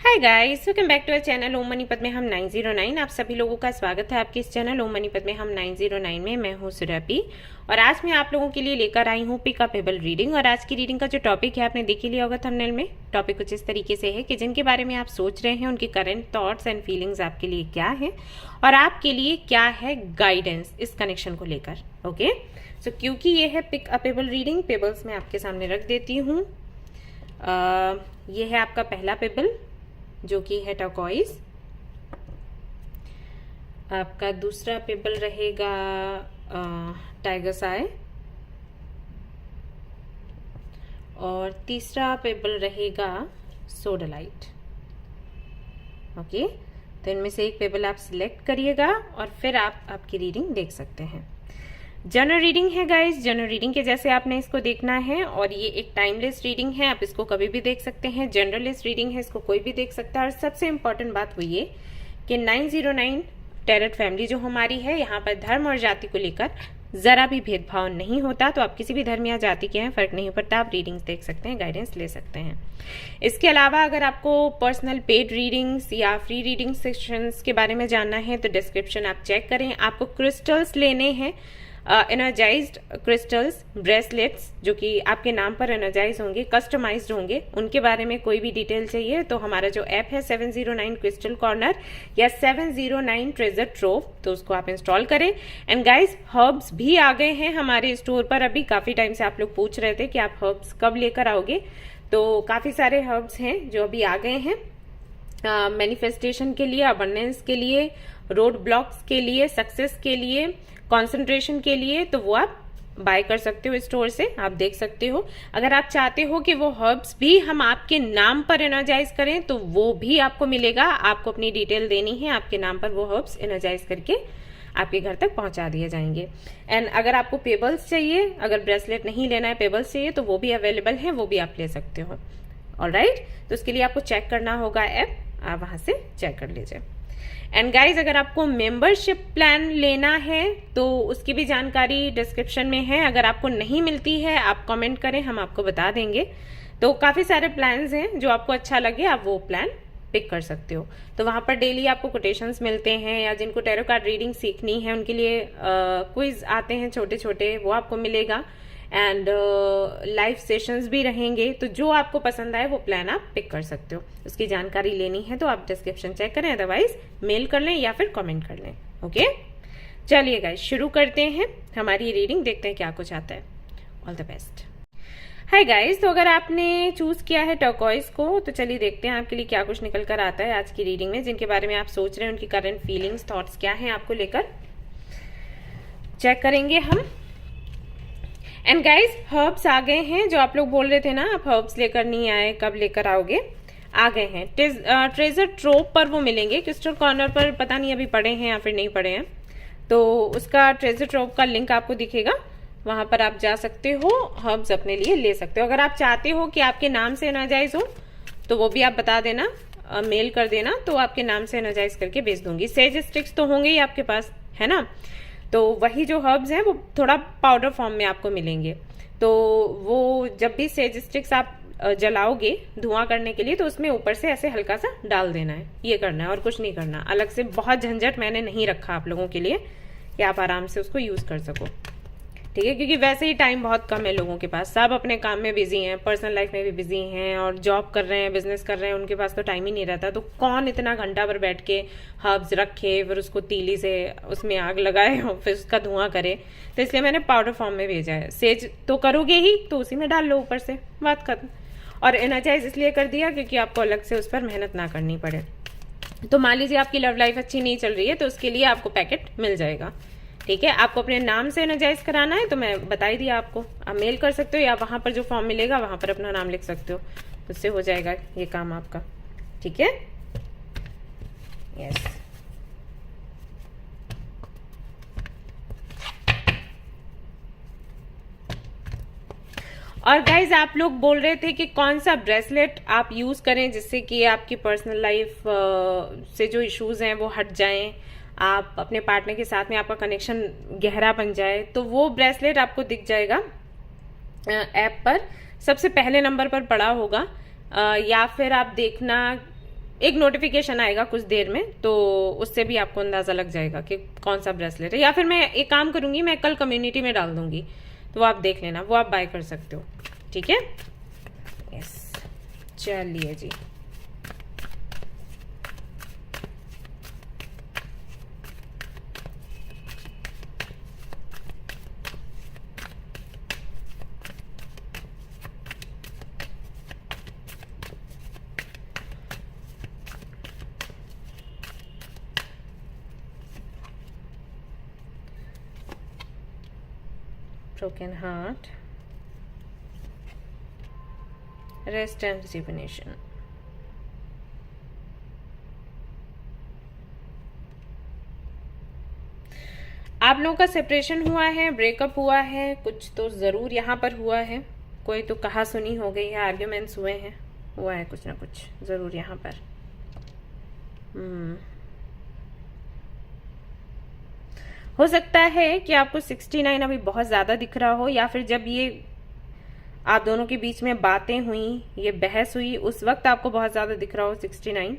Hi guys, welcome back to our channel Om मनीपत में हम 909। आप सभी लोगों का स्वागत है आपके इस चैनल ओम मनीपत में हम 909 में। मैं हूं सुरभि और आज मैं आप लोगों के लिए लेकर आई हूं पिकअपेबल रीडिंग। और आज की रीडिंग का जो टॉपिक है आपने देख ही लिया होगा थंबनेल में। टॉपिक कुछ इस तरीके से है कि जिनके बारे में आप सोच रहे हैं उनके करंट थॉट्स एंड फीलिंग्स आपके लिए क्या है और आपके लिए क्या है गाइडेंस इस कनेक्शन को लेकर। ओके, सो क्योंकि ये है पिकअपेबल रीडिंग, पेबल्स मैं आपके सामने रख देती हूँ। ये है आपका पहला पेबल जो कि है टर्कोइज। आपका दूसरा पेबल रहेगा टाइगर्स आई और तीसरा पेबल रहेगा सोडालाइट। ओके, तो इनमें से एक पेबल आप सिलेक्ट करिएगा और फिर आप आपकी रीडिंग देख सकते हैं। जनरल रीडिंग है गाइस, जनरल रीडिंग के जैसे आपने इसको देखना है और ये एक टाइमलेस रीडिंग है, आप इसको कभी भी देख सकते हैं। जनरलेस रीडिंग है, इसको कोई भी देख सकता है। और सबसे इम्पोर्टेंट बात वो ये कि 909 टैरोट फैमिली जो हमारी है, यहाँ पर धर्म और जाति को लेकर जरा भी भेदभाव नहीं होता। तो आप किसी भी धर्म या जाति के हैं, फर्क नहीं पड़ता, आप रीडिंग्स देख सकते हैं, गाइडेंस ले सकते हैं। इसके अलावा अगर आपको पर्सनल पेड रीडिंग्स या फ्री रीडिंग सेक्शंस के बारे में जानना है तो डिस्क्रिप्शन आप चेक करें। आपको क्रिस्टल्स लेने हैं, एनर्जाइज्ड क्रिस्टल्स, ब्रेसलेट्स जो कि आपके नाम पर एनर्जाइज होंगे, कस्टमाइज्ड होंगे, उनके बारे में कोई भी डिटेल चाहिए तो हमारा जो ऐप है 709 क्रिस्टल कॉर्नर या 709 ट्रेजर ट्रोव, तो उसको आप इंस्टॉल करें। एंड गाइस, हर्ब्स भी आ गए हैं हमारे स्टोर पर। अभी काफी टाइम से आप लोग पूछ रहे थे कि आप हर्ब्स कब लेकर आओगे, तो काफी सारे हर्ब्स हैं जो अभी आ गए हैं मैनिफेस्टेशन के लिए, अबंडेंस के लिए, रोड ब्लॉक्स के लिए, सक्सेस के लिए, कंसंट्रेशन के लिए। तो वो आप बाय कर सकते हो स्टोर से, आप देख सकते हो। अगर आप चाहते हो कि वो हर्ब्स भी हम आपके नाम पर एनर्जाइज करें तो वो भी आपको मिलेगा। आपको अपनी डिटेल देनी है, आपके नाम पर वो हर्ब्स एनर्जाइज करके आपके घर तक पहुंचा दिए जाएंगे। एंड अगर आपको पेबल्स चाहिए, अगर ब्रेसलेट नहीं लेना है, पेबल्स चाहिए तो वो भी अवेलेबल है, वो भी आप ले सकते हो। ऑलराइट, तो उसके लिए आपको चेक करना होगा ऐप, आप वहां से चेक कर लीजिए। एंड गाइज, अगर आपको मेंबरशिप प्लान लेना है तो उसकी भी जानकारी डिस्क्रिप्शन में है। अगर आपको नहीं मिलती है आप कमेंट करें, हम आपको बता देंगे। तो काफी सारे प्लान्स हैं, जो आपको अच्छा लगे आप वो प्लान पिक कर सकते हो। तो वहां पर डेली आपको कोटेशंस मिलते हैं, या जिनको टैरो कार्ड रीडिंग सीखनी है उनके लिए क्विज आते हैं छोटे छोटे, वो आपको मिलेगा। एंड लाइव सेशंस भी रहेंगे। तो जो आपको पसंद आए वो प्लान आप पिक कर सकते हो। उसकी जानकारी लेनी है तो आप डिस्क्रिप्शन चेक करें, अदरवाइज मेल कर लें या फिर कमेंट कर लें। ओके, चलिए गाइस शुरू करते हैं हमारी रीडिंग, देखते हैं क्या कुछ आता है। All the best. Hi guys, तो अगर आपने चूज किया है टर्कोइज को तो चलिए देखते हैं आपके लिए क्या कुछ निकल कर आता है आज की रीडिंग में। जिनके बारे में आप सोच रहे हैं उनकी करंट फीलिंग्स, थॉट्स क्या हैं आपको लेकर, चेक करेंगे हम। एंड गाइस, हर्ब्स आ गए हैं, जो आप लोग बोल रहे थे ना आप हर्ब्स लेकर नहीं आए, कब लेकर आओगे, आ गए हैं। ट्रेजर ट्रोव पर वो मिलेंगे, क्रिस्टल कॉर्नर पर पता नहीं अभी पड़े हैं या फिर नहीं पड़े हैं, तो उसका ट्रेजर ट्रोव का लिंक आपको दिखेगा, वहां पर आप जा सकते हो, हर्ब्स अपने लिए ले सकते हो। अगर आप चाहते हो कि आपके नाम से एनर्जाइज हो तो वो भी आप बता देना, मेल कर देना, तो आपके नाम से एनर्जाइज करके भेज दूंगी। सेज स्टिक्स तो होंगे ही आपके पास, है ना, तो वही जो हर्ब्स हैं वो थोड़ा पाउडर फॉर्म में आपको मिलेंगे। तो वो जब भी सेज स्टिक्स आप जलाओगे धुआं करने के लिए तो उसमें ऊपर से ऐसे हल्का सा डाल देना है, ये करना है और कुछ नहीं करना। अलग से बहुत झंझट मैंने नहीं रखा आप लोगों के लिए कि आप आराम से उसको यूज कर सको, ठीक है, क्योंकि वैसे ही टाइम बहुत कम है लोगों के पास, सब अपने काम में बिजी हैं, पर्सनल लाइफ में भी बिजी हैं और जॉब कर रहे हैं, बिजनेस कर रहे हैं, उनके पास तो टाइम ही नहीं रहता। तो कौन इतना घंटा भर बैठ के हर्ब्स रखे, फिर उसको तीली से उसमें आग लगाए और फिर उसका धुआं करे। तो इसलिए मैंने पाउडर फॉर्म में भेजा है। सेज तो करोगे ही तो उसी में डाल लो ऊपर से, बात खत्म। और एनर्जाइज इसलिए कर दिया क्योंकि आपको अलग से उस पर मेहनत ना करनी पड़े। तो मान लीजिए आपकी लव लाइफ अच्छी नहीं चल रही है तो उसके लिए आपको पैकेट मिल जाएगा, ठीक है। आपको अपने नाम से एनर्जाइज कराना है तो मैं बता ही दिया आपको, आप मेल कर सकते हो या वहां पर जो फॉर्म मिलेगा वहां पर अपना नाम लिख सकते हो, उससे हो जाएगा ये काम आपका, ठीक है। यस, और गाइज आप लोग बोल रहे थे कि कौन सा ब्रेसलेट आप यूज करें जिससे कि आपकी पर्सनल लाइफ से जो इश्यूज हैं वो हट जाएं, आप अपने पार्टनर के साथ में आपका कनेक्शन गहरा बन जाए। तो वो ब्रेसलेट आपको दिख जाएगा ऐप पर, सबसे पहले नंबर पर पड़ा होगा, या फिर आप देखना एक नोटिफिकेशन आएगा कुछ देर में, तो उससे भी आपको अंदाजा लग जाएगा कि कौन सा ब्रेसलेट है। या फिर मैं एक काम करूंगी, मैं कल कम्युनिटी में डाल दूंगी, तो आप देख लेना, वो आप बाय कर सकते हो। ठीक है, यस, चलिए जी। Broken heart, rest and rejuvenation. आप लोगों का सेपरेशन हुआ है, ब्रेकअप हुआ है, कुछ तो जरूर यहाँ पर हुआ है, कोई तो कहा सुनी हो गई है, आर्ग्यूमेंट्स हुए हैं, हुआ है कुछ ना कुछ जरूर यहाँ पर। हो सकता है कि आपको 69 अभी बहुत ज्यादा दिख रहा हो, या फिर जब ये आप दोनों के बीच में बातें हुई, ये बहस हुई, उस वक्त आपको बहुत ज्यादा दिख रहा हो 69,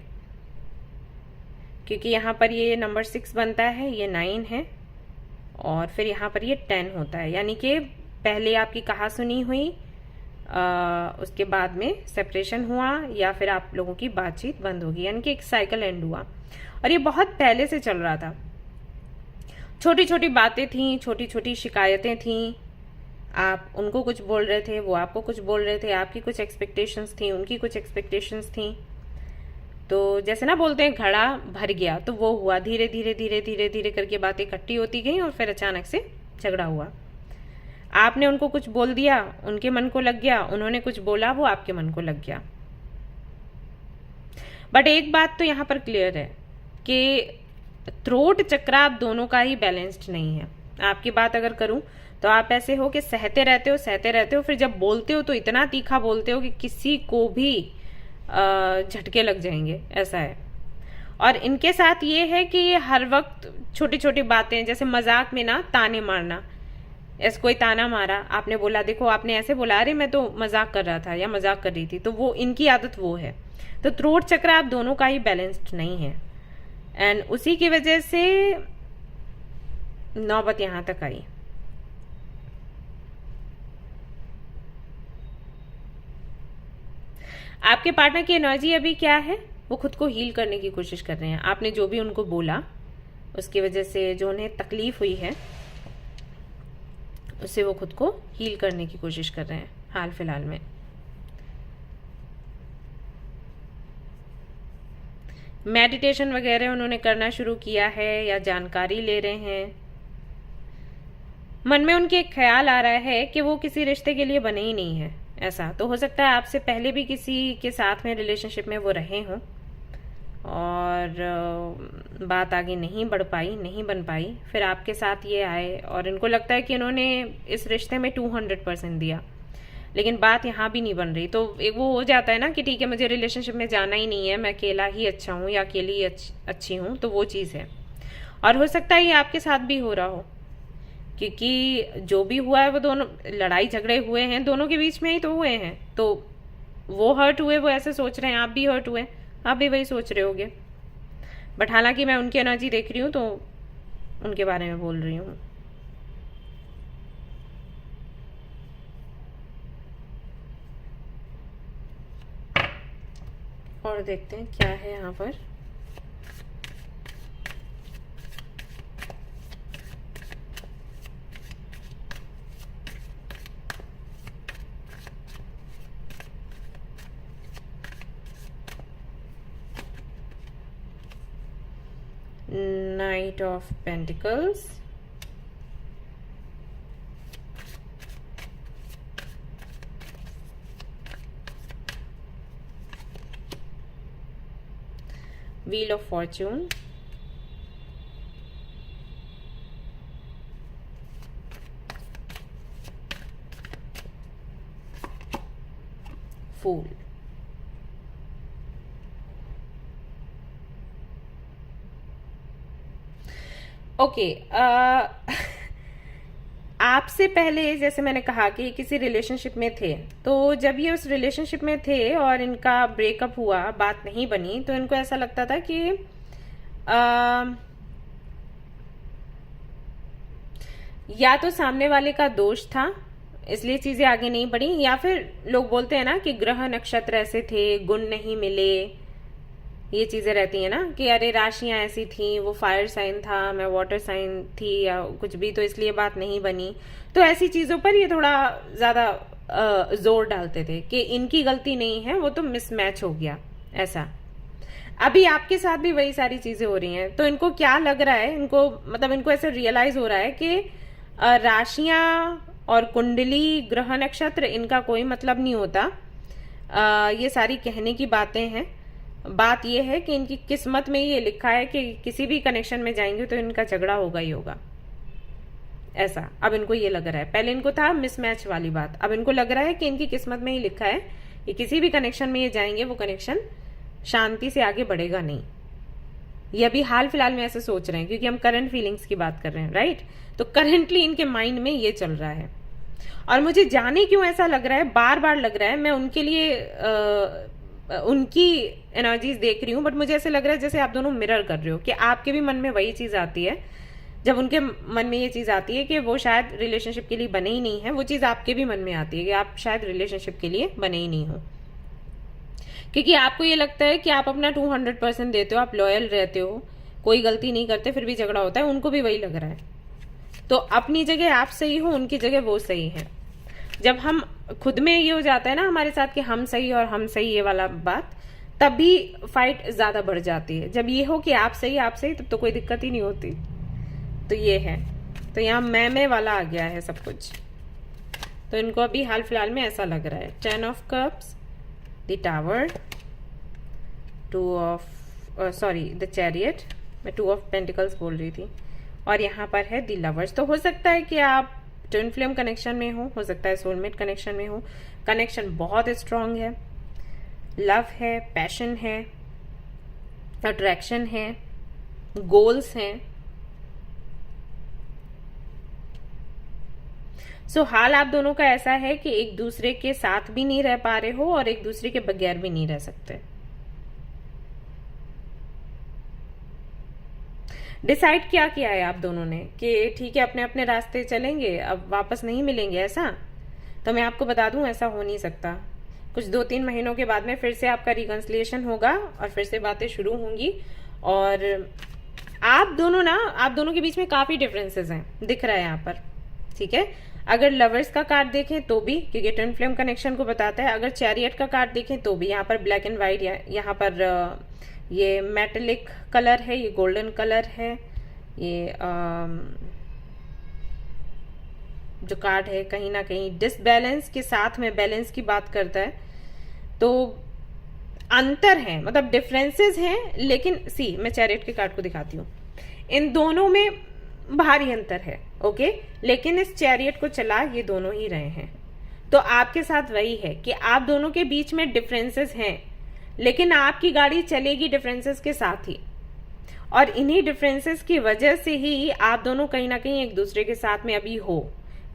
क्योंकि यहाँ पर ये नंबर 6 बनता है, ये 9 है, और फिर यहाँ पर ये 10 होता है। यानी कि पहले आपकी कहा सुनी हुई, उसके बाद में सेपरेशन हुआ, या फिर आप लोगों की बातचीत बंद होगी, यानी कि एक साइकिल एंड हुआ। और ये बहुत पहले से चल रहा था, छोटी छोटी बातें थी, छोटी छोटी शिकायतें थी, आप उनको कुछ बोल रहे थे, वो आपको कुछ बोल रहे थे, आपकी कुछ एक्सपेक्टेशंस थी, उनकी कुछ एक्सपेक्टेशंस थी। तो जैसे ना बोलते हैं घड़ा भर गया, तो वो हुआ, धीरे धीरे धीरे धीरे धीरे करके बातें इकट्ठी होती गई, और फिर अचानक से झगड़ा हुआ। आपने उनको कुछ बोल दिया, उनके मन को लग गया, उन्होंने कुछ बोला, वो आपके मन को लग गया। बट एक बात तो यहाँ पर क्लियर है कि थ्रोट चक्र आप दोनों का ही बैलेंस्ड नहीं है। आपकी बात अगर करूं तो आप ऐसे हो कि सहते रहते हो, फिर जब बोलते हो तो इतना तीखा बोलते हो कि किसी को भी झटके लग जाएंगे, ऐसा है। और इनके साथ ये है कि ये हर वक्त छोटी छोटी बातें, जैसे मजाक में ना ताने मारना, ऐसे कोई ताना मारा, आपने बोला देखो आपने ऐसे बोला, अरे मैं तो मजाक कर रहा था या मजाक कर रही थी, तो वो इनकी आदत वो है। तो थ्रोट चक्र आप दोनों का ही बैलेंस्ड नहीं है, एंड उसी की वजह से नौबत यहां तक आई। आपके पार्टनर की एनर्जी अभी क्या है, वो खुद को हील करने की कोशिश कर रहे हैं। आपने जो भी उनको बोला, उसकी वजह से जो उन्हें तकलीफ हुई है, उससे वो खुद को हील करने की कोशिश कर रहे हैं हाल फिलहाल में। मेडिटेशन वगैरह उन्होंने करना शुरू किया है, या जानकारी ले रहे हैं। मन में उनके एक ख्याल आ रहा है कि वो किसी रिश्ते के लिए बने ही नहीं है। ऐसा तो हो सकता है आपसे पहले भी किसी के साथ में रिलेशनशिप में वो रहे हों, और बात आगे नहीं बढ़ पाई, नहीं बन पाई, फिर आपके साथ ये आए, और इनको लगता है कि इन्होंने इस रिश्ते में 200% दिया, लेकिन बात यहाँ भी नहीं बन रही। तो एक वो हो जाता है ना कि ठीक है, मुझे रिलेशनशिप में जाना ही नहीं है, मैं अकेला ही अच्छा हूँ या अकेली ही अच्छी हूँ, तो वो चीज़ है। और हो सकता है ये आपके साथ भी हो रहा हो, क्योंकि जो भी हुआ है वो दोनों लड़ाई झगड़े हुए हैं, दोनों के बीच में ही तो हुए हैं। तो वो हर्ट हुए, वो ऐसे सोच रहे हैं, आप भी हर्ट हुए, आप भी वही सोच रहे होगे। बट हालांकि मैं उनकी एनर्जी देख रही हूँ, तो उनके बारे में बोल रही हूँ। और देखते हैं क्या है यहाँ पर। Knight of Pentacles, Wheel of Fortune, Fool। Okay आपसे पहले जैसे मैंने कहा कि किसी रिलेशनशिप में थे, तो जब ये उस रिलेशनशिप में थे और इनका ब्रेकअप हुआ, बात नहीं बनी, तो इनको ऐसा लगता था कि या तो सामने वाले का दोष था इसलिए चीजें आगे नहीं बढ़ी, या फिर लोग बोलते हैं ना कि ग्रह नक्षत्र ऐसे थे, गुण नहीं मिले, ये चीजें रहती है ना कि अरे राशियां ऐसी थी, वो फायर साइन था, मैं वाटर साइन थी, या कुछ भी, तो इसलिए बात नहीं बनी। तो ऐसी चीजों पर ये थोड़ा ज्यादा जोर डालते थे कि इनकी गलती नहीं है, वो तो मिसमैच हो गया ऐसा। अभी आपके साथ भी वही सारी चीजें हो रही हैं, तो इनको क्या लग रहा है, इनको मतलब इनको ऐसे रियलाइज हो रहा है कि राशियां और कुंडली, ग्रह नक्षत्र, इनका कोई मतलब नहीं होता। ये सारी कहने की बातें हैं। बात यह है कि इनकी किस्मत में ये लिखा है कि किसी भी कनेक्शन में जाएंगे तो इनका झगड़ा होगा ही होगा, ऐसा अब इनको ये लग रहा है। पहले इनको था मिसमैच वाली बात, अब इनको लग रहा है कि इनकी किस्मत में ही लिखा है कि किसी भी कनेक्शन में ये जाएंगे वो कनेक्शन शांति से आगे बढ़ेगा नहीं। ये अभी हाल फिलहाल में ऐसे सोच रहे हैं, क्योंकि हम करंट फीलिंग्स की बात कर रहे हैं, राइट। तो करंटली इनके माइंड में ये चल रहा है। और मुझे जाने क्यों ऐसा लग रहा है, बार बार लग रहा है, मैं उनके लिए उनकी एनर्जीज देख रही हूँ, बट मुझे ऐसे लग रहा है जैसे आप दोनों मिरर कर रहे हो, कि आपके भी मन में वही चीज आती है। जब उनके मन में ये चीज आती है कि वो शायद रिलेशनशिप के लिए बने ही नहीं है, वो चीज आपके भी मन में आती है कि आप शायद रिलेशनशिप के लिए बने ही नहीं हो, क्योंकि आपको ये लगता है कि आप अपना 200% देते हो, आप लॉयल रहते हो, कोई गलती नहीं करते, फिर भी झगड़ा होता है। उनको भी वही लग रहा है। तो अपनी जगह आप सही हो, उनकी जगह वो सही है। जब हम खुद में ये हो जाता है ना हमारे साथ कि हम सही और हम सही, ये वाला बात, तब भी फाइट ज्यादा बढ़ जाती है। जब ये हो कि आप सही तब तो कोई दिक्कत ही नहीं होती। तो ये है, तो यहाँ मैं वाला आ गया है सब कुछ। तो इनको अभी हाल फिलहाल में ऐसा लग रहा है। 10 of cups, the tower, the chariot, मैं 2 ऑफ पेंटिकल्स बोल रही थी, और यहाँ पर है द लवर्स। तो हो सकता है कि आप ट्विन फ्लेम कनेक्शन में हो सकता है सोलमेट कनेक्शन में हो। कनेक्शन बहुत स्ट्रांग है, लव है, पैशन है, अट्रैक्शन है, गोल्स हैं। हाल आप दोनों का ऐसा है कि एक दूसरे के साथ भी नहीं रह पा रहे हो और एक दूसरे के बगैर भी नहीं रह सकते। डिसाइड क्या किया है आप दोनों ने कि ठीक है अपने अपने रास्ते चलेंगे, अब वापस नहीं मिलेंगे, ऐसा। तो मैं आपको बता दूं ऐसा हो नहीं सकता। कुछ 2-3 महीनों के बाद में फिर से आपका रिकंसिलिएशन होगा और फिर से बातें शुरू होंगी। और आप दोनों के बीच में काफी डिफरेंसेस हैं, दिख रहा है यहाँ पर, ठीक है। अगर लवर्स का कार्ड देखें तो भी, क्योंकि ट्विन फ्लेम कनेक्शन को बताता है। अगर चैरियट का कार्ड देखें तो भी, यहाँ पर ब्लैक एंड व्हाइट, यहाँ पर ये मेटेलिक कलर है, ये गोल्डन कलर है, ये जो कार्ड है कहीं ना कहीं डिसबैलेंस के साथ में बैलेंस की बात करता है। तो अंतर है, मतलब डिफरेंसेस हैं, लेकिन मैं चैरियट के कार्ड को दिखाती हूँ। इन दोनों में भारी अंतर है, ओके। लेकिन इस चैरियट को चला ये दोनों ही रहे हैं। तो आपके साथ वही है कि आप दोनों के बीच में डिफरेंसेस हैं, लेकिन आपकी गाड़ी चलेगी डिफरेंसेस के साथ ही। और इन्हीं डिफरेंसेस की वजह से ही आप दोनों कहीं ना कहीं एक दूसरे के साथ में अभी हो,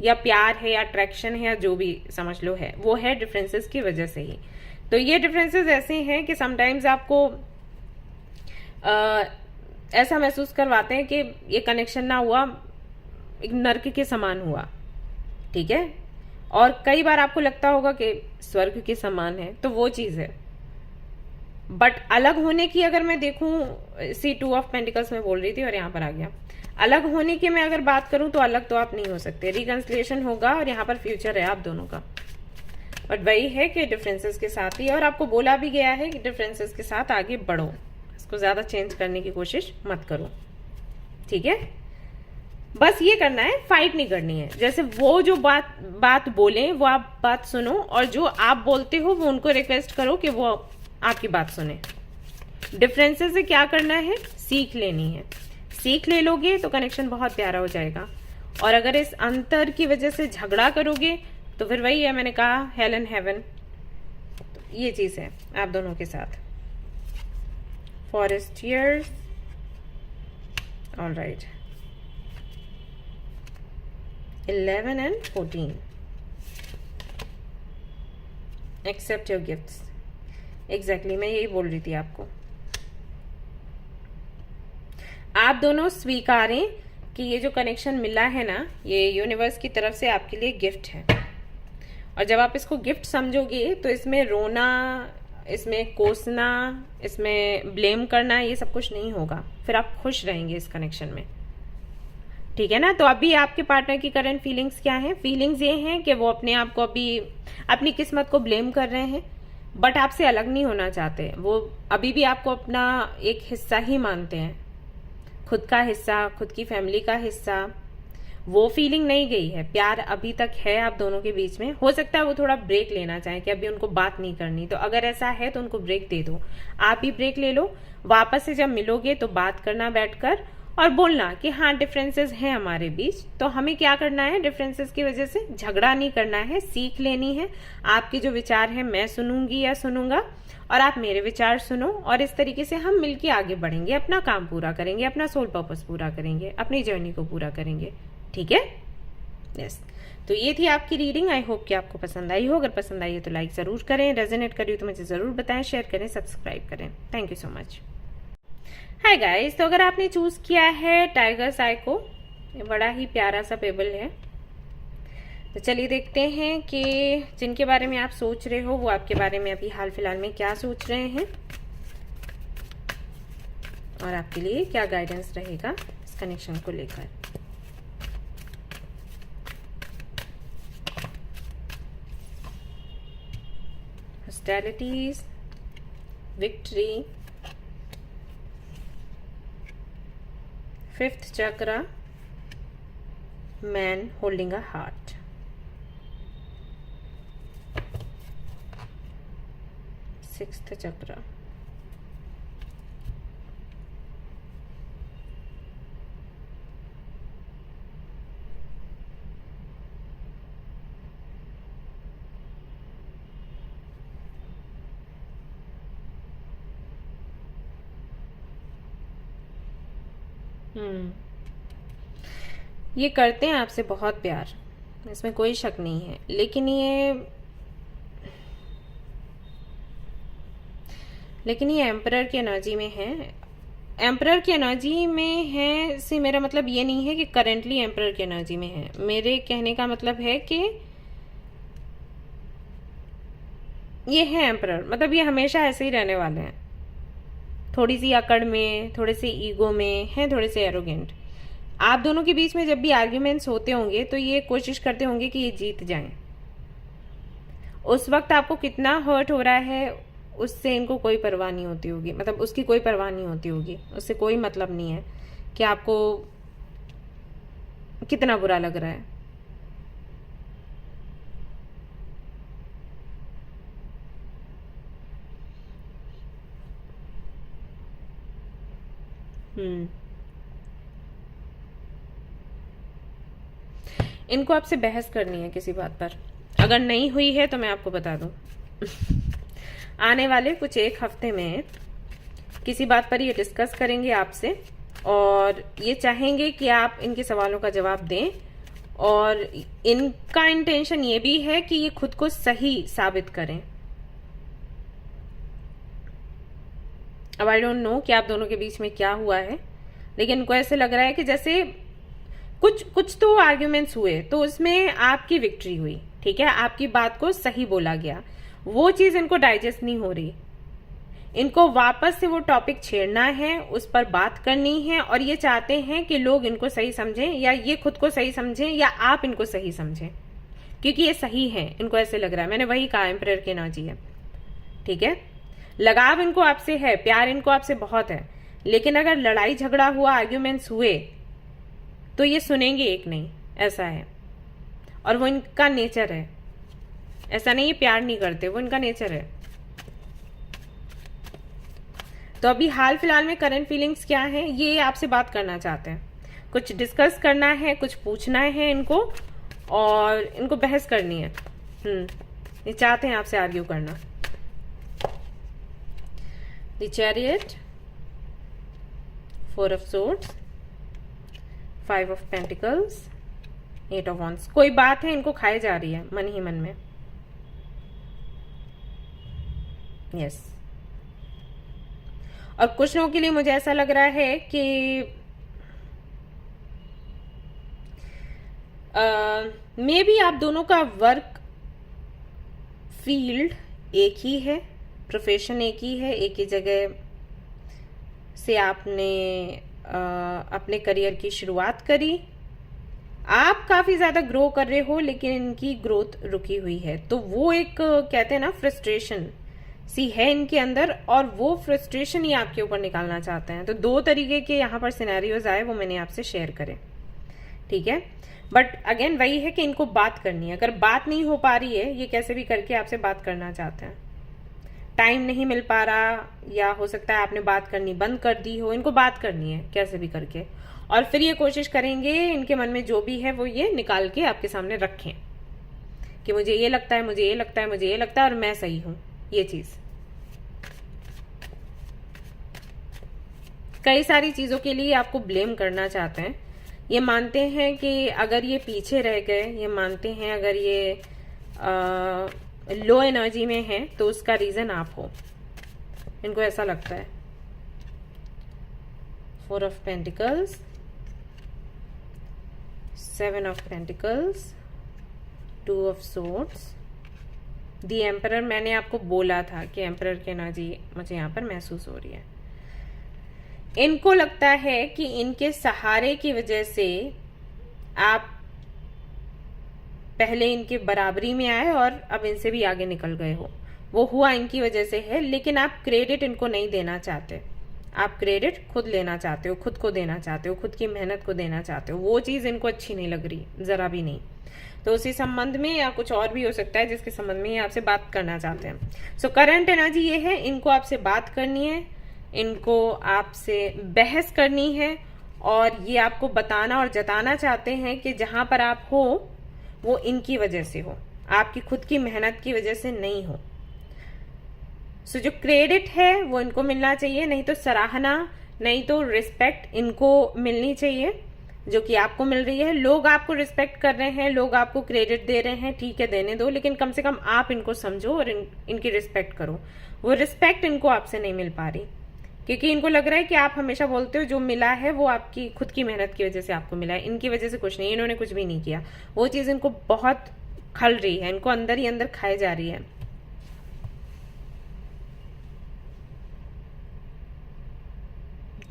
या प्यार है या अट्रैक्शन है या जो भी समझ लो है, वो है डिफरेंसेस की वजह से ही। तो ये डिफरेंसेस ऐसे हैं कि समटाइम्स आपको ऐसा महसूस करवाते हैं कि ये कनेक्शन ना हुआ, एक नर्क के समान हुआ, ठीक है। और कई बार आपको लगता होगा कि स्वर्ग के समान है, तो वो चीज है। बट अलग होने की अगर मैं देखूं, 2 ऑफ पेंटिकल्स में बोल रही थी और यहाँ पर आ गया। अलग होने की मैं अगर बात करूं तो अलग तो आप नहीं हो सकते, रिकंसिलिएशन होगा और यहाँ पर फ्यूचर है आप दोनों का। बट वही है कि डिफरेंसेस के साथ ही, और आपको बोला भी गया है कि डिफरेंसेस के साथ आगे बढ़ो, इसको ज्यादा चेंज करने की कोशिश मत करो, ठीक है। बस ये करना है, फाइट नहीं करनी है। जैसे वो जो बात बोले वो आप बात सुनो, और जो आप बोलते हो वो उनको रिक्वेस्ट करो कि वो आपकी बात सुने। डिफरेंसेस से क्या करना है, सीख लेनी है। सीख ले लोगे तो कनेक्शन बहुत प्यारा हो जाएगा। और अगर इस अंतर की वजह से झगड़ा करोगे तो फिर वही है, मैंने कहा हेल एंड हेवन। तो ये चीज है आप दोनों के साथ। फॉरेस्टियर्स, alright, 11 and 14. Accept your gifts. Exactly, मैं यही बोल रही थी आपको। आप दोनों स्वीकारें कि ये जो कनेक्शन मिला है ना, ये यूनिवर्स की तरफ से आपके लिए गिफ्ट है। और जब आप इसको गिफ्ट समझोगे तो इसमें रोना, इसमें कोसना, इसमें ब्लेम करना, ये सब कुछ नहीं होगा। फिर आप खुश रहेंगे इस कनेक्शन में, ठीक है ना। तो अभी आपके पार्टनर की करंट फीलिंग्स क्या है? फीलिंग्स ये हैं कि वो अपने आप को अभी अपनी किस्मत को ब्लेम कर रहे हैं, बट आपसे अलग नहीं होना चाहते। वो अभी भी आपको अपना एक हिस्सा ही मानते हैं, खुद का हिस्सा, खुद की फैमिली का हिस्सा। वो फीलिंग नहीं गई है, प्यार अभी तक है आप दोनों के बीच में। हो सकता है वो थोड़ा ब्रेक लेना चाहें कि अभी उनको बात नहीं करनी, तो अगर ऐसा है तो उनको ब्रेक दे दो। आप भी ब्रेक ले लो। वापस से जब मिलोगे तो बात करना बैठकर और बोलना कि हाँ डिफरेंसेस हैं हमारे बीच, तो हमें क्या करना है, डिफरेंसेस की वजह से झगड़ा नहीं करना है, सीख लेनी है। आपके जो विचार हैं मैं सुनूंगी या सुनूंगा और आप मेरे विचार सुनो, और इस तरीके से हम मिलके आगे बढ़ेंगे, अपना काम पूरा करेंगे, अपना सोल पर्पस पूरा करेंगे, अपनी जर्नी को पूरा करेंगे, ठीक है। यस, तो ये थी आपकी रीडिंग। आई होप कि आपको पसंद आई हो। अगर पसंद आई है तो लाइक जरूर करें, रेजोनेट करी तो मुझे जरूर बताएं, शेयर करें, सब्सक्राइब करें। Thank you so much. Hi guys, तो अगर आपने चूज किया है टाइगर साइको, ये बड़ा ही प्यारा सा पेबल है, तो चलिए देखते हैं कि जिनके बारे में आप सोच रहे हो वो आपके बारे में अभी हाल फिलहाल में क्या सोच रहे हैं और आपके लिए क्या गाइडेंस रहेगा इस कनेक्शन को लेकर। Hostilities, victory, fifth chakra, man holding a heart, sixth chakra, ये करते हैं आपसे बहुत प्यार, इसमें कोई शक नहीं है, लेकिन ये एम्परर की एनर्जी में है। एम्परर की एनर्जी में है से मेरा मतलब ये नहीं है कि करेंटली एम्परर की एनर्जी में है। मेरे कहने का मतलब है कि ये है एम्परर, मतलब ये हमेशा ऐसे ही रहने वाले हैं। थोड़ी सी अकड़ में, थोड़े से ईगो में है, थोड़े से एरोगेंट। आप दोनों के बीच में जब भी आर्ग्यूमेंट्स होते होंगे तो ये कोशिश करते होंगे कि ये जीत जाएं। उस वक्त आपको कितना हर्ट हो रहा है उससे इनको कोई परवाह नहीं होती होगी, मतलब उसकी कोई परवाह नहीं होती होगी, उससे कोई मतलब नहीं है कि आपको कितना बुरा लग रहा है। इनको आपसे बहस करनी है किसी बात पर। अगर नहीं हुई है तो मैं आपको बता दूं आने वाले कुछ एक हफ्ते में किसी बात पर ये डिस्कस करेंगे आपसे, और ये चाहेंगे कि आप इनके सवालों का जवाब दें। और इनका इंटेंशन ये भी है कि ये खुद को सही साबित करें। अब आई डोंट नो कि आप दोनों के बीच में क्या हुआ है, लेकिन इनको ऐसे लग रहा है कि जैसे कुछ तो आर्ग्यूमेंट्स हुए तो उसमें आपकी विक्ट्री हुई, ठीक है, आपकी बात को सही बोला गया। वो चीज इनको डाइजेस्ट नहीं हो रही। इनको वापस से वो टॉपिक छेड़ना है, उस पर बात करनी है, और ये चाहते हैं कि लोग इनको सही समझें, या ये खुद को सही समझें, या आप इनको सही समझें, क्योंकि ये सही है। इनको ऐसे लग रहा है, मैंने वही कहा, एम्परर की एनर्जी है, ठीक है। लगाव इनको आपसे है, प्यार इनको आपसे बहुत है, लेकिन अगर लड़ाई झगड़ा हुआ, आर्ग्यूमेंट्स हुए, तो ये सुनेंगे एक नहीं, ऐसा है। और वो इनका नेचर है, ऐसा नहीं ये प्यार नहीं करते, वो इनका नेचर है। तो अभी हाल फिलहाल में करंट फीलिंग्स क्या है, ये आपसे बात करना चाहते हैं, कुछ डिस्कस करना है, कुछ पूछना है इनको, और इनको बहस करनी है। ये चाहते हैं आपसे आर्ग्यू करना। The chariot, 4 of swords, 5 of pentacles, 8 of wands, कोई बात है इनको खाए जा रही है मन ही मन में। यस, और कुछ लोगों के लिए मुझे ऐसा लग रहा है कि मे बी आप दोनों का वर्क फील्ड एक ही है, प्रोफेशन एक ही है, एक ही जगह से आपने अपने करियर की शुरुआत करी। आप काफी ज्यादा ग्रो कर रहे हो लेकिन इनकी ग्रोथ रुकी हुई है, तो वो एक कहते हैं ना फ्रस्ट्रेशन सी है इनके अंदर, और वो फ्रस्ट्रेशन ही आपके ऊपर निकालना चाहते हैं। तो 2 तरीके के यहाँ पर सिनेरियोज आए, वो मैंने आपसे शेयर करे, ठीक है। बट अगेन वही है कि इनको बात करनी है। अगर बात नहीं हो पा रही है, ये कैसे भी करके आपसे बात करना चाहते हैं, टाइम नहीं मिल पा रहा, या हो सकता है आपने बात करनी बंद कर दी हो, इनको बात करनी है कैसे भी करके, और फिर ये कोशिश करेंगे इनके मन में जो भी है वो ये निकाल के आपके सामने रखें कि मुझे ये लगता है, मुझे ये लगता है, मुझे ये लगता है और मैं सही हूं। ये चीज कई सारी चीजों के लिए आपको ब्लेम करना चाहते हैं। ये मानते हैं कि अगर ये पीछे रह गए, ये मानते हैं अगर ये लो एनर्जी में है तो उसका रीजन आप हो, इनको ऐसा लगता है। 4 of pentacles, 7 of pentacles, 2 of swords, the emperor. मैंने आपको बोला था कि एम्परर की एनर्जी मुझे यहाँ पर महसूस हो रही है। इनको लगता है कि इनके सहारे की वजह से आप पहले इनके बराबरी में आए और अब इनसे भी आगे निकल गए हो। वो हुआ इनकी वजह से है, लेकिन आप क्रेडिट इनको नहीं देना चाहते। आप क्रेडिट खुद लेना चाहते हो, खुद को देना चाहते हो, खुद की मेहनत को देना चाहते हो। वो चीज इनको अच्छी नहीं लग रही, जरा भी नहीं। तो उसी संबंध में या कुछ और भी हो सकता है जिसके संबंध में ये आपसे बात करना चाहते हैं। सो करंट एनर्जी ये है, इनको आपसे बात करनी है, इनको आपसे बहस करनी है, और ये आपको बताना और जताना चाहते हैं कि जहां पर आप हो वो इनकी वजह से हो, आपकी खुद की मेहनत की वजह से नहीं हो। सो जो क्रेडिट है वो इनको मिलना चाहिए, नहीं तो सराहना, नहीं तो रिस्पेक्ट इनको मिलनी चाहिए, जो कि आपको मिल रही है। लोग आपको रिस्पेक्ट कर रहे हैं, लोग आपको क्रेडिट दे रहे हैं, ठीक है देने दो, लेकिन कम से कम आप इनको समझो और इनकी रिस्पेक्ट करो। वो रिस्पेक्ट इनको आपसे नहीं मिल पा रही, क्योंकि इनको लग रहा है कि आप हमेशा बोलते हो जो मिला है वो आपकी खुद की मेहनत की वजह से आपको मिला है, इनकी वजह से कुछ नहीं, इन्होंने कुछ भी नहीं किया। वो चीज इनको बहुत खल रही है, इनको अंदर ही अंदर खाए जा रही है।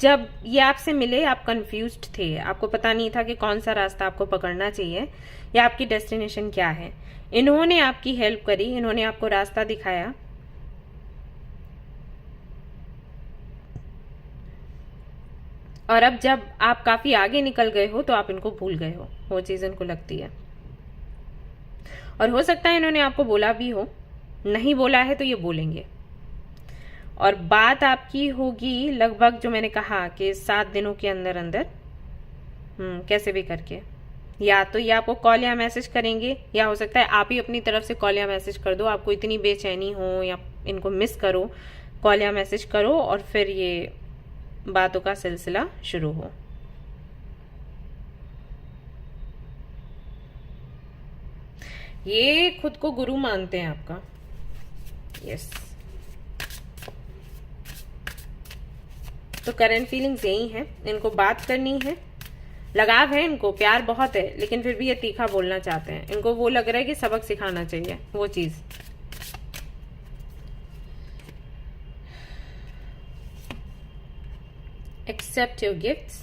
जब ये आपसे मिले आप कंफ्यूज्ड थे, आपको पता नहीं था कि कौन सा रास्ता आपको पकड़ना चाहिए या आपकी डेस्टिनेशन क्या है। इन्होंने आपकी हेल्प करी, इन्होंने आपको रास्ता दिखाया, और अब जब आप काफी आगे निकल गए हो तो आप इनको भूल गए हो, वो चीज इनको लगती है। और हो सकता है इन्होंने आपको बोला भी हो, नहीं बोला है तो ये बोलेंगे, और बात आपकी होगी लगभग जो मैंने कहा कि 7 दिनों के अंदर अंदर, कैसे भी करके, या तो ये आपको कॉल या मैसेज करेंगे, या हो सकता है आप ही अपनी तरफ से कॉल या मैसेज कर दो। आपको इतनी बेचैनी हो या इनको मिस करो, कॉल या मैसेज करो और फिर ये बातों का सिलसिला शुरू हो। ये खुद को गुरु मानते हैं आपका। यस, तो करंट फीलिंग्स यही है, इनको बात करनी है, लगाव है इनको, प्यार बहुत है, लेकिन फिर भी ये तीखा बोलना चाहते हैं। इनको वो लग रहा है कि सबक सिखाना चाहिए, वो चीज। Accept your gifts.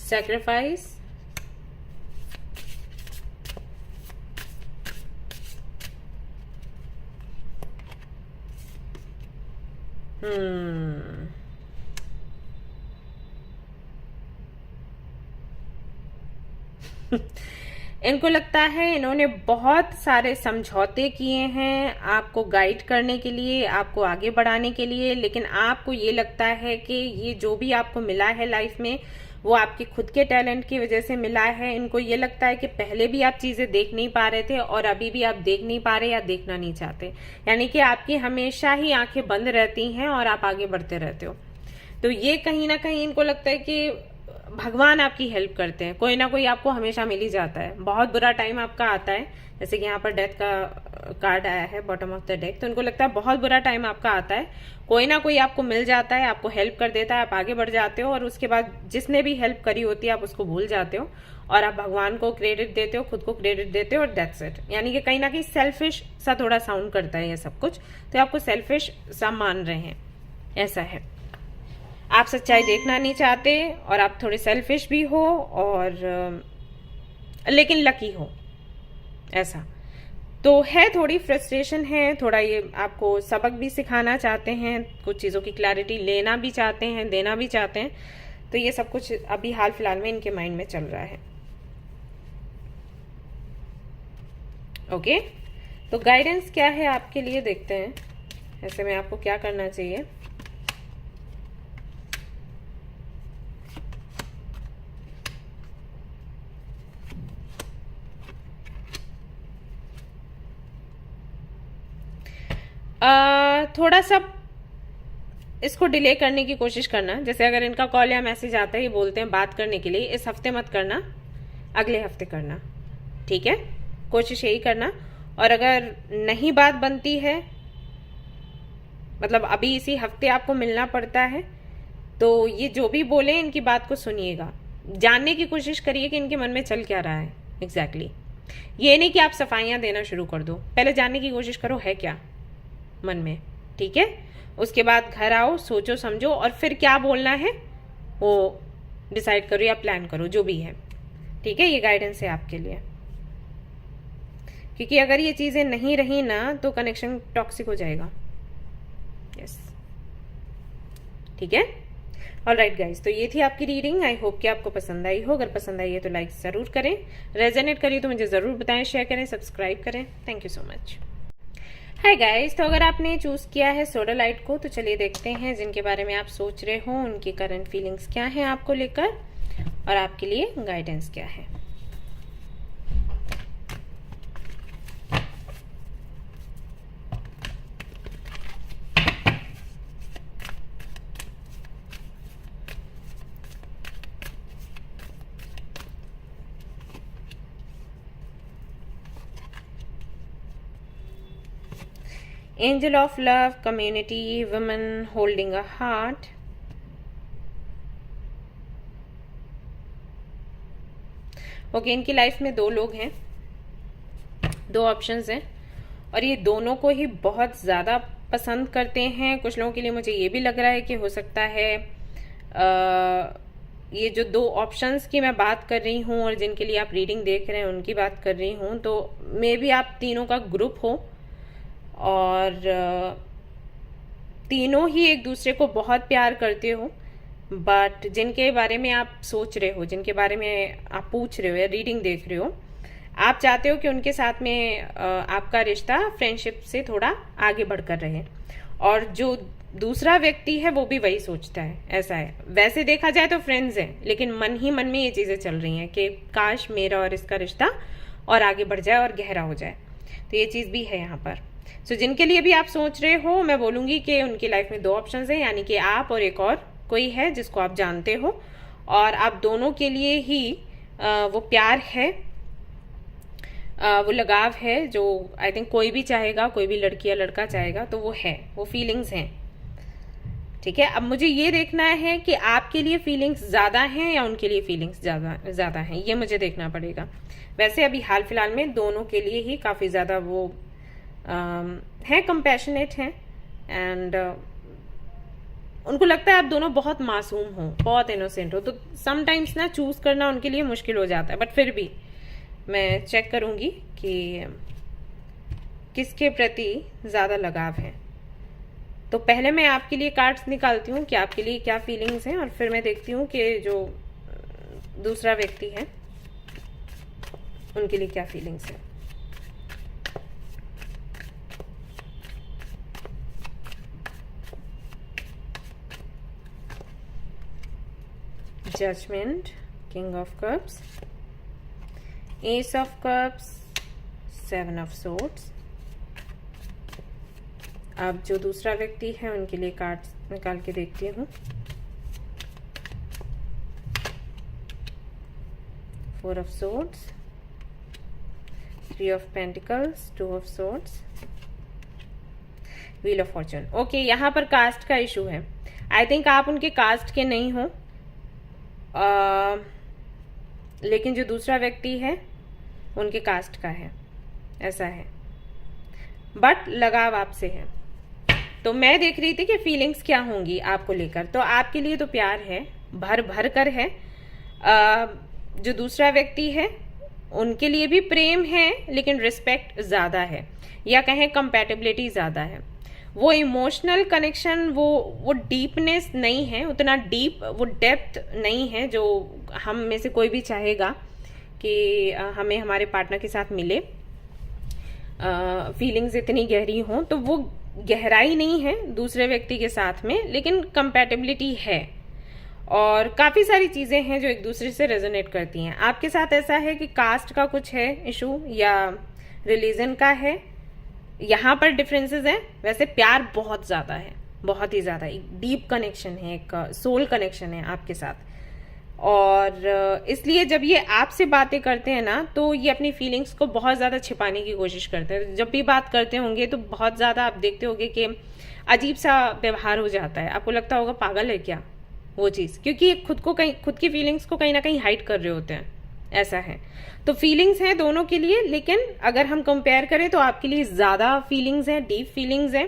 Sacrifice. इनको लगता है इन्होंने बहुत सारे समझौते किए हैं आपको गाइड करने के लिए, आपको आगे बढ़ाने के लिए, लेकिन आपको ये लगता है कि ये जो भी आपको मिला है लाइफ में वो आपके खुद के टैलेंट की वजह से मिला है। इनको ये लगता है कि पहले भी आप चीजें देख नहीं पा रहे थे और अभी भी आप देख नहीं पा रहे या देखना नहीं चाहते, यानी कि आपकी हमेशा ही आंखें बंद रहती हैं और आप आगे बढ़ते रहते हो। तो ये कहीं ना कहीं इनको लगता है कि भगवान आपकी हेल्प करते हैं, कोई ना कोई आपको हमेशा मिल ही जाता है। बहुत बुरा टाइम आपका आता है, जैसे कि यहाँ पर डेथ का कार्ड आया है बॉटम ऑफ द डेक, तो उनको लगता है बहुत बुरा टाइम आपका आता है, कोई ना कोई आपको मिल जाता है, आपको हेल्प कर देता है, आप आगे बढ़ जाते हो और उसके बाद जिसने भी हेल्प करी होती है आप उसको भूल जाते हो और आप भगवान को क्रेडिट देते हो, खुद को क्रेडिट देते हो और दैट्स इट। यानी कि कहीं ना कहीं सेल्फिश सा थोड़ा साउंड करता है ये सब कुछ, तो आपको सेल्फिश सा मान रहे हैं, ऐसा है। आप सच्चाई देखना नहीं चाहते और आप थोड़े सेल्फिश भी हो और लेकिन लकी हो, ऐसा तो है। थोड़ी फ्रस्ट्रेशन है, थोड़ा ये आपको सबक भी सिखाना चाहते हैं, कुछ चीज़ों की क्लैरिटी लेना भी चाहते हैं, देना भी चाहते हैं। तो ये सब कुछ अभी हाल फिलहाल में इनके माइंड में चल रहा है। ओके, तो गाइडेंस क्या है आपके लिए, देखते हैं ऐसे में आपको क्या करना चाहिए। थोड़ा सा इसको डिले करने की कोशिश करना। जैसे अगर इनका कॉल या मैसेज आता है, ये बोलते हैं बात करने के लिए, इस हफ्ते मत करना, अगले हफ्ते करना, ठीक है? कोशिश यही करना। और अगर नहीं बात बनती है, मतलब अभी इसी हफ्ते आपको मिलना पड़ता है, तो ये जो भी बोले इनकी बात को सुनिएगा, जानने की कोशिश करिए कि इनके मन में चल क्या रहा है एग्जैक्टली। ये नहीं कि आप सफाइयां देना शुरू कर दो, पहले जानने की कोशिश करो है क्या मन में, ठीक है? उसके बाद घर आओ, सोचो समझो और फिर क्या बोलना है वो डिसाइड करो या प्लान करो, जो भी है, ठीक है? ये गाइडेंस है आपके लिए, क्योंकि अगर ये चीजें नहीं रही ना तो कनेक्शन टॉक्सिक हो जाएगा। यस, ठीक है? ऑलराइट गाइस, तो ये थी आपकी रीडिंग। आई होप कि आपको पसंद आई हो। अगर पसंद आई है तो लाइक जरूर करें, रेजोनेट करिए तो मुझे जरूर बताएं, शेयर करें, सब्सक्राइब करें। Thank you so much. Hi guys, तो अगर आपने चूज किया है सोडोलाइट को, तो चलिए देखते हैं जिनके बारे में आप सोच रहे हो उनकी करंट फीलिंग्स क्या हैं आपको लेकर और आपके लिए गाइडेंस क्या है। Angel of love, community, woman holding a heart. Okay, इनकी लाइफ में दो लोग हैं, दो ऑप्शंस हैं और ये दोनों को ही बहुत ज़्यादा पसंद करते हैं। कुछ लोगों के लिए मुझे ये भी लग रहा है कि हो सकता है ये जो दो ऑप्शंस की मैं बात कर रही हूँ और जिनके लिए आप रीडिंग देख रहे हैं उनकी बात कर रही हूँ, तो मे बी आप तीनों का ग्रुप हो और तीनों ही एक दूसरे को बहुत प्यार करते हो, बट जिनके बारे में आप सोच रहे हो, जिनके बारे में आप पूछ रहे हो या रीडिंग देख रहे हो, आप चाहते हो कि उनके साथ में आपका रिश्ता फ्रेंडशिप से थोड़ा आगे बढ़कर रहे और जो दूसरा व्यक्ति है वो भी वही सोचता है, ऐसा है। वैसे देखा जाए तो फ्रेंड्स हैं, लेकिन मन ही मन में ये चीज़ें चल रही हैं कि काश मेरा और इसका रिश्ता और आगे बढ़ जाए और गहरा हो जाए, तो ये चीज़ भी है यहाँ पर। सो जिनके लिए भी आप सोच रहे हो, मैं बोलूँगी कि उनकी लाइफ में दो ऑप्शंस हैं, यानी कि आप और एक और कोई है जिसको आप जानते हो और आप दोनों के लिए ही वो प्यार है, वो लगाव है जो आई थिंक कोई भी चाहेगा, कोई भी लड़की या लड़का चाहेगा, तो वो है, वो फीलिंग्स हैं, ठीक है? अब मुझे ये देखना है कि आपके लिए फीलिंग्स ज़्यादा हैं या उनके लिए फीलिंग्स ज़्यादा हैं, ये मुझे देखना पड़ेगा। वैसे अभी हाल फिलहाल में दोनों के लिए ही काफ़ी ज़्यादा वो है, कंपैशनेट हैं एंड उनको लगता है आप दोनों बहुत मासूम हो, बहुत इनोसेंट हो, तो समटाइम्स ना चूज करना उनके लिए मुश्किल हो जाता है, बट फिर भी मैं चेक करूंगी कि किसके प्रति ज़्यादा लगाव है। तो पहले मैं आपके लिए कार्ड्स निकालती हूँ कि आपके लिए क्या फीलिंग्स हैं और फिर मैं देखती हूँ कि जो दूसरा व्यक्ति है उनके लिए क्या फीलिंग्स है। Judgement, king of cups, ace of cups, 7 of swords. अब जो दूसरा व्यक्ति है उनके लिए कार्ड्स निकाल के देखती हूँ। 4 of swords, 3 of pentacles, 2 of swords, wheel of Fortune. Okay, यहाँ पर कास्ट का इशू है। आई थिंक आप उनके कास्ट के नहीं हो, लेकिन जो दूसरा व्यक्ति है उनके कास्ट का है, ऐसा है, बट लगाव आपसे है। तो मैं देख रही थी कि फीलिंग्स क्या होंगी आपको लेकर। तो आपके लिए तो प्यार है, भर भर कर है। जो दूसरा व्यक्ति है उनके लिए भी प्रेम है, लेकिन रिस्पेक्ट ज़्यादा है, या कहें कंपैटिबिलिटी ज़्यादा है। वो इमोशनल कनेक्शन, वो डीपनेस नहीं है, उतना डीप, वो डेप्थ नहीं है जो हम में से कोई भी चाहेगा कि हमें हमारे पार्टनर के साथ मिले। फीलिंग्स इतनी गहरी हों, तो वो गहराई नहीं है दूसरे व्यक्ति के साथ में, लेकिन कंपैटिबिलिटी है। और काफ़ी सारी चीज़ें हैं जो एक दूसरे से रेजोनेट करती हैं। आपके साथ ऐसा है कि कास्ट का कुछ है इशू, या रिलीजन का है, यहाँ पर डिफरेंसेस हैं। वैसे प्यार बहुत ज़्यादा है, बहुत ही ज़्यादा, एक डीप कनेक्शन है, एक सोल कनेक्शन है आपके साथ। और इसलिए जब ये आपसे बातें करते हैं ना, तो ये अपनी फीलिंग्स को बहुत ज़्यादा छिपाने की कोशिश करते हैं। जब भी बात करते होंगे तो बहुत ज़्यादा आप देखते होंगे कि अजीब सा व्यवहार हो जाता है। आपको लगता होगा पागल है क्या वो चीज़, क्योंकि खुद की फीलिंग्स को कहीं ना कहीं हाइड कर रहे होते हैं, ऐसा है। तो फीलिंग्स हैं दोनों के लिए, लेकिन अगर हम कंपेयर करें तो आपके लिए ज़्यादा फीलिंग्स हैं, डीप फीलिंग्स हैं।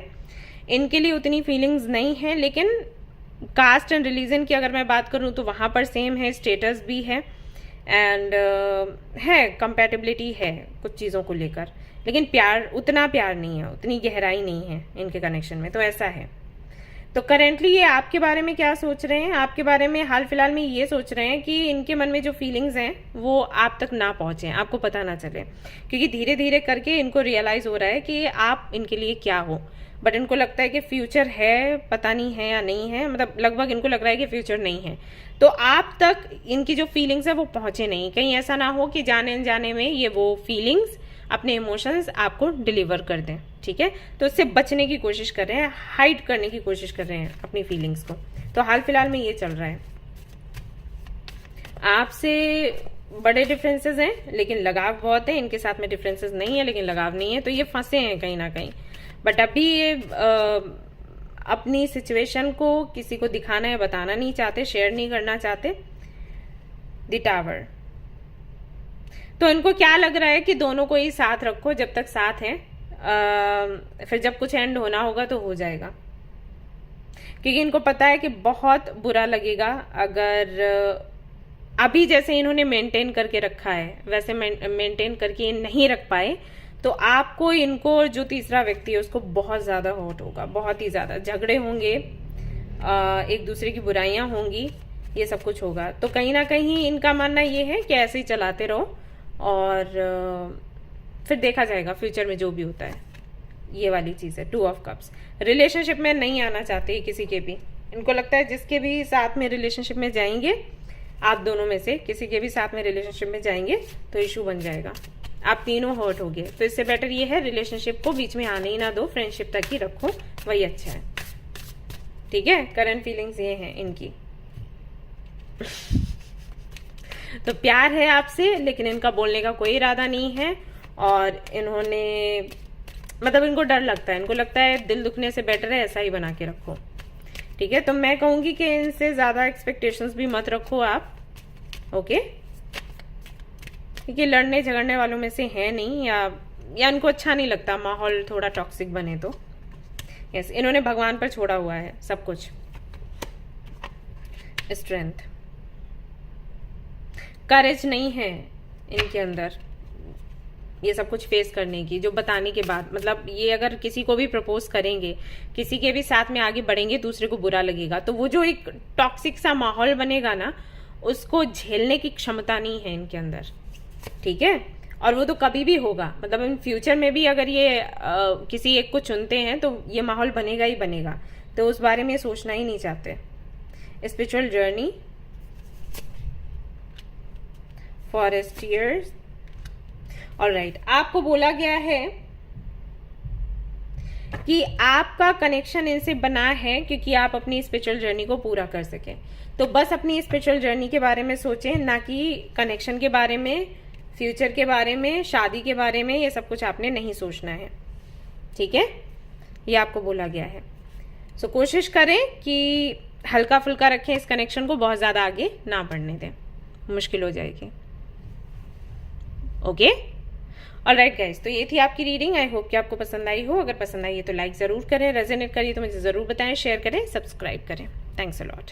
इनके लिए उतनी फीलिंग्स नहीं है, लेकिन कास्ट एंड रिलीजन की अगर मैं बात करूं तो वहाँ पर सेम है, स्टेटस भी है, एंड है कंपैटिबिलिटी है कुछ चीज़ों को लेकर, लेकिन उतना प्यार नहीं है, उतनी गहराई नहीं है इनके कनेक्शन में। तो ऐसा है। तो करेंटली ये आपके बारे में क्या सोच रहे हैं? आपके बारे में हाल फिलहाल में ये सोच रहे हैं कि इनके मन में जो फीलिंग्स हैं वो आप तक ना पहुंचे, आपको पता ना चले, क्योंकि धीरे धीरे करके इनको रियलाइज हो रहा है कि आप इनके लिए क्या हो। बट इनको लगता है कि फ्यूचर है, पता नहीं है या नहीं है, मतलब लगभग इनको लग रहा है कि फ्यूचर नहीं है। तो आप तक इनकी जो फीलिंग्स है वो पहुंचे नहीं। कहीं ऐसा ना हो कि जाने अनजाने में ये वो फीलिंग्स, अपने इमोशंस आपको डिलीवर कर दें, ठीक है। तो उससे बचने की कोशिश कर रहे हैं, हाइड करने की कोशिश कर रहे हैं अपनी फीलिंग्स को। तो हाल फिलहाल में ये चल रहा है। आपसे बड़े डिफरेंसेस हैं, लेकिन लगाव बहुत है। इनके साथ में डिफरेंसेस नहीं है, लेकिन लगाव नहीं है। तो ये फंसे हैं कहीं ना कहीं। बट अभी ये अपनी सिचुएशन को किसी को दिखाना या बताना नहीं चाहते, शेयर नहीं करना चाहते। The tower. तो इनको क्या लग रहा है कि दोनों को ही साथ रखो जब तक साथ हैं, फिर जब कुछ एंड होना होगा तो हो जाएगा। क्योंकि इनको पता है कि बहुत बुरा लगेगा अगर अभी जैसे इन्होंने मेंटेन करके रखा है वैसे मेंटेन करके नहीं रख पाए, तो आपको, इनको, जो तीसरा व्यक्ति है उसको बहुत ज्यादा हर्ट होगा, बहुत ही ज्यादा झगड़े होंगे, एक दूसरे की बुराइयां होंगी, ये सब कुछ होगा। तो कहीं ना कहीं इनका मानना ये है कि ऐसे ही चलाते रहो और फिर देखा जाएगा फ्यूचर में जो भी होता है। ये वाली चीज है 2 ऑफ कप्स। रिलेशनशिप में नहीं आना चाहते किसी के भी। इनको लगता है जिसके भी साथ में रिलेशनशिप में जाएंगे, आप दोनों में से किसी के भी साथ में रिलेशनशिप में जाएंगे तो इशू बन जाएगा, आप तीनों हर्ट हो गए। तो इससे बेटर ये है रिलेशनशिप को बीच में आने ही ना दो, फ्रेंडशिप तक ही रखो, वही अच्छा है, ठीक है। करंट फीलिंग्स ये हैं इनकी। तो प्यार है आपसे, लेकिन इनका बोलने का कोई इरादा नहीं है। और इन्होंने, मतलब इनको डर लगता है, इनको लगता है दिल दुखने से बेटर है ऐसा ही बना के रखो, ठीक है। तो मैं कहूंगी कि इनसे ज्यादा एक्सपेक्टेशंस भी मत रखो आप, ओके। क्योंकि लड़ने झगड़ने वालों में से है नहीं, या इनको अच्छा नहीं लगता माहौल थोड़ा टॉक्सिक बने तो। यस, इन्होंने भगवान पर छोड़ा हुआ है सब कुछ। स्ट्रेंथ, करेज नहीं है इनके अंदर ये सब कुछ फेस करने की, जो बताने के बाद, मतलब ये अगर किसी को भी प्रपोज करेंगे, किसी के भी साथ में आगे बढ़ेंगे, दूसरे को बुरा लगेगा, तो वो जो एक टॉक्सिक सा माहौल बनेगा ना, उसको झेलने की क्षमता नहीं है इनके अंदर, ठीक है। और वो तो कभी भी होगा, मतलब इन फ्यूचर में भी अगर ये किसी एक को चुनते हैं तो ये माहौल बनेगा ही बनेगा। तो उस बारे में सोचना ही नहीं चाहते। Spiritual journey, फॉरेस्टियर्स। ऑलराइट, आपको बोला गया है कि आपका कनेक्शन इनसे बना है क्योंकि आप अपनी स्पिरिचुअल जर्नी को पूरा कर सकें। तो बस अपनी स्पिरिचुअल जर्नी के बारे में सोचें, ना कि कनेक्शन के बारे में, फ्यूचर के बारे में, शादी के बारे में। ये सब कुछ आपने नहीं सोचना है, ठीक है? ये आपको बोला गया है। सो कोशिश करें कि हल्का फुल्का रखें इस कनेक्शन को, बहुत ज़्यादा आगे ना बढ़ने दें, मुश्किल हो जाएगी। ओके, ऑलराइट गाइस, तो ये थी आपकी रीडिंग। आई होप कि आपको पसंद आई हो। अगर पसंद आई है तो लाइक ज़रूर करें, रेजोनेट करिए तो मुझे ज़रूर बताएं, शेयर करें, सब्सक्राइब करें। Thanks a lot.